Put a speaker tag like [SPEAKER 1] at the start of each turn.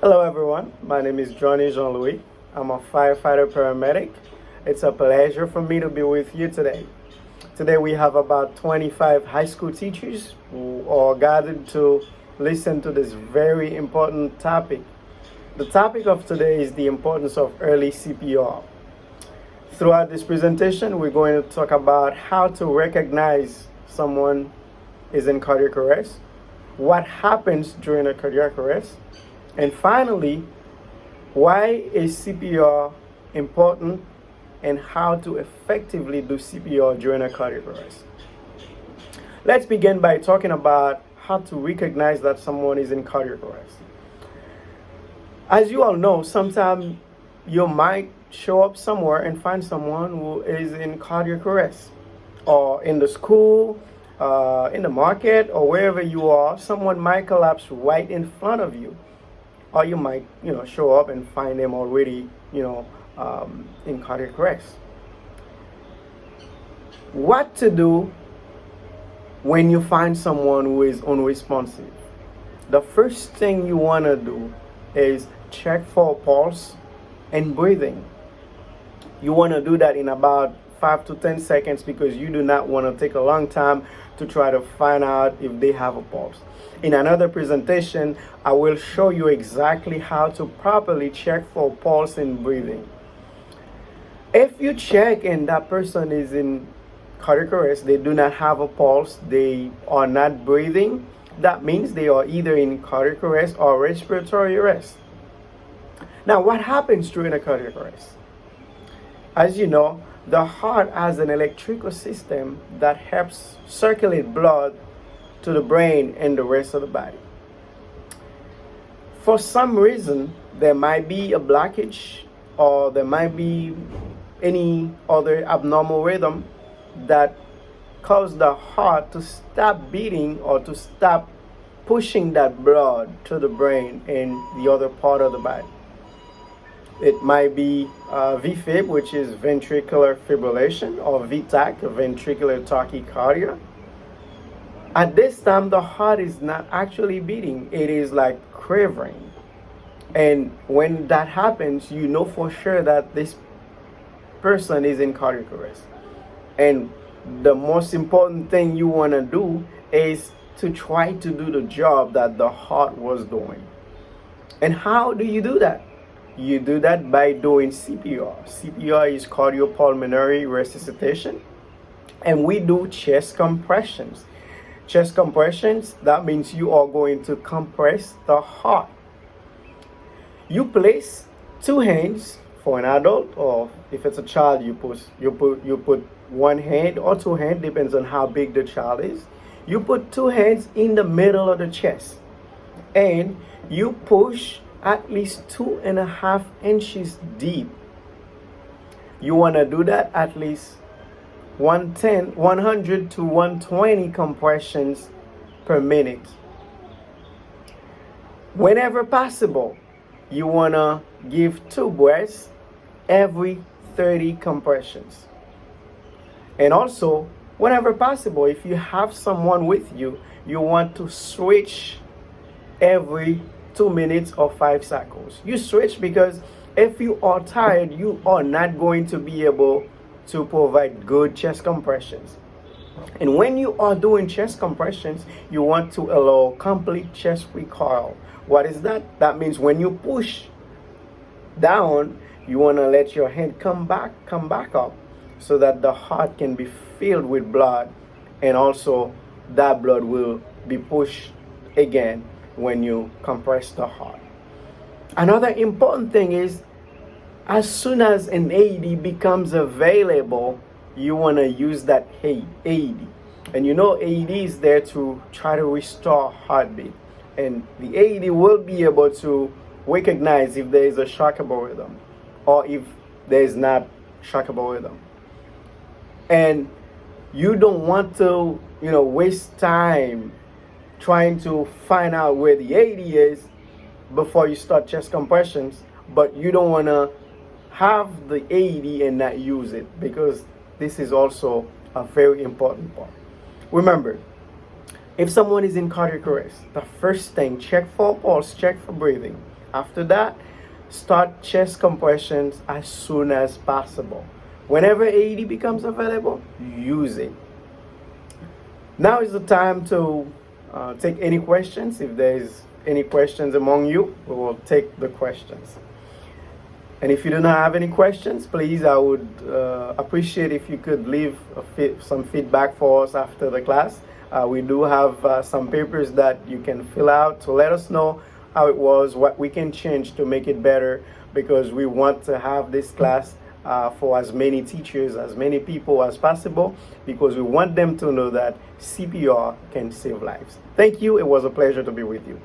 [SPEAKER 1] Hello, everyone. My name is Johnny Jean Louis. I'm a firefighter paramedic. It's a pleasure for me to be with you today. Today, we have about 25 high school teachers who are gathered to listen to this very important topic. The topic of today is the importance of early CPR. Throughout this presentation, we're going to talk about how to recognize someone is in cardiac arrest, what happens during a cardiac arrest, and finally, why is CPR important and how to effectively do CPR during a cardiac arrest. Let's begin by talking about how to recognize that someone is in cardiac arrest. As you all know, sometimes you might show up somewhere and find someone who is in cardiac arrest, or in the school, in the market, or wherever you are. Someone might collapse right in front of you, or you might, show up and find them already, in cardiac arrest. What to do when you find someone who is unresponsive? The first thing you want to do is check for pulse and breathing. You want to do that in about 5 to 10 seconds because you do not want to take a long time to try to find out if they have a pulse. In another presentation, I will show you exactly how to properly check for pulse and breathing. If you check and that person is in cardiac arrest, they do not have a pulse, they are not breathing, that means they are either in cardiac arrest or respiratory arrest. Now, what happens during a cardiac arrest? As you know, the heart has an electrical system that helps circulate blood to the brain and the rest of the body. For some reason, there might be a blockage or there might be any other abnormal rhythm that cause the heart to stop beating or to stop pushing that blood to the brain and the other part of the body. It might be VFib, which is ventricular fibrillation, or VTAC, ventricular tachycardia. At this time, the heart is not actually beating. It is like quivering. And when that happens, you know for sure that this person is in cardiac arrest. And the most important thing you want to do is to try to do the job that the heart was doing. And how do you do that? You do that by doing CPR. CPR is cardiopulmonary resuscitation. And we do chest compressions. Chest compressions, that means you are going to compress the heart. You place two hands for an adult, or if it's a child, you put one hand or two hands, depends on how big the child is. You put two hands in the middle of the chest, and you push at least 2.5 inches deep. You want to do that at least 100 to 120 compressions per minute. Whenever possible, you want to give 2 breaths every 30 compressions. And also, whenever possible, if you have someone with you, you want to switch every 2 minutes or 5 cycles. You switch because if you are tired, you are not going to be able to provide good chest compressions. And when you are doing chest compressions, you want to allow complete chest recoil. What is that? That means when you push down, you want to let your hand come back up so that the heart can be filled with blood, and also that blood will be pushed again when you compress the heart. Another important thing is, as soon as an AED becomes available, you want to use that AED. And AED is there to try to restore heartbeat. And the AED will be able to recognize if there is a shockable rhythm or if there is not shockable rhythm. And you don't want to, waste time trying to find out where the AED is before you start chest compressions, but you don't want to have the AED and not use it, because this is also a very important part. Remember, if someone is in cardiac arrest, the first thing, check for pulse, check for breathing. After that, start chest compressions as soon as possible. Whenever AED becomes available, use it. Now is the time to take any questions. If there's any questions among you, we will take the questions. And if you do not have any questions, please, I would appreciate if you could leave some feedback for us after the class. We do have some papers that you can fill out to let us know how it was, what we can change to make it better, because we want to have this class for as many teachers, as many people as possible, because we want them to know that CPR can save lives. Thank you. It was a pleasure to be with you.